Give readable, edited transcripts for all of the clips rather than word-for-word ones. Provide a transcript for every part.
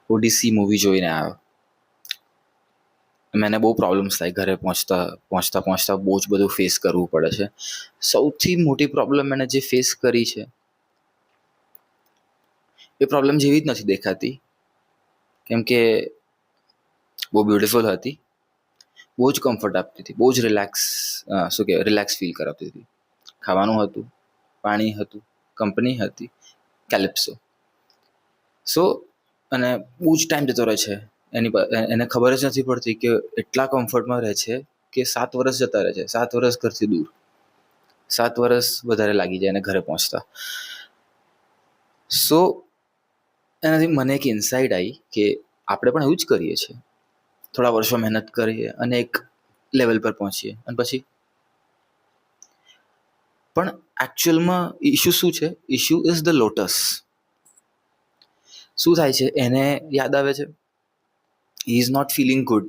Odissi movie જોઈને આવ્યો. મને બહુ પ્રોબ્લેમ્સ થાય ઘરે પહોંચતા બહુ જ બધું ફેસ કરવું પડે છે. સૌથી મોટી પ્રોબ્લેમ મેં જે ફેસ કરી છે એ પ્રોબ્લેમ જેવી જ નથી દેખાતી, કેમ કે બહુ બ્યુટિફુલ હતી, બહુ જ કમ્ફર્ટ આપતી હતી, બહુ જ રિલેક્સ ફીલ કરાવતી હતી. ખાવાનું હતું, પાણી હતું, કંપની હતી, કેલિપ્સો. સો અને બહુ જ ટાઈમ જતો રહે છે એને ખબર જ નથી પડતી કે એટલા કમ્ફર્ટમાં રહે છે કે 7 વર્ષ જતા રહે છે, 7 વર્ષ ઘરથી દૂર, 7 વર્ષ વધારે લાગી જાય એને ઘરે પહોંચતા. સો એનાથી મને એક ઇન્સાઇટ આવી કે આપણે પણ એવું જ કરીએ છીએ, થોડા વર્ષો મહેનત કરીએ અને એક લેવલ પર પહોંચીએ અને પછી પણ એકચ્યુઅલમાં ઇશ્યુ શું છે? Issue is the lotus. શું થાય છે? એને યાદ આવે છે he is not feeling good,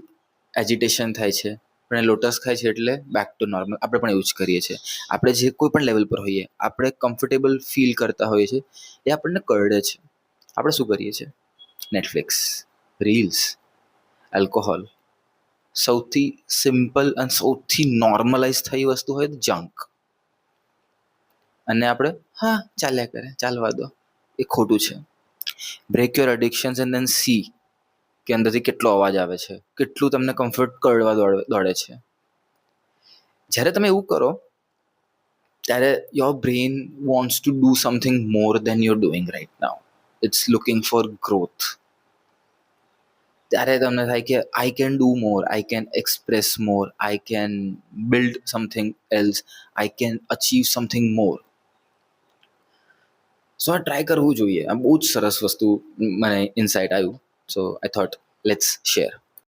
agitation થાય છે, પણ એ લોટસ ખાય છે એટલે બેક ટુ નોર્મલ. આપણે પણ એવું જ કરીએ છીએ. આપણે જે કોઈ પણ લેવલ પર હોઈએ, આપણે કમ્ફર્ટેબલ ફીલ કરતા હોઈએ છીએ, એ આપણને કરડે છે. આપણે શું કરીએ છીએ? Netflix, reels, alcohol. સૌથી સિમ્પલ અને સૌથી નોર્મલાઇઝ થઈ વસ્તુ હોય જંક. અને આપણે ચાલ્યા કરે, ચાલવા દો. એ ખોટું છે. Break your addictions and then see કે અંદરથી કેટલો અવાજ આવે છે, કેટલું તમને કમ્ફર્ટ કરવા દોડે છે. જ્યારે તમે એવું કરો ત્યારે your brain wants to do something more than you are doing right now. It's looking for growth. ત્યારે તમને થાય કે I can do more, I can express more, I can build something else, I can achieve something more. So આ try કરવું જોઈએ. આ બહુ જ સરસ વસ્તુ મને ઇનસાઇટ આવ્યું. સો આઈ થોટ લેટ્સ શેર.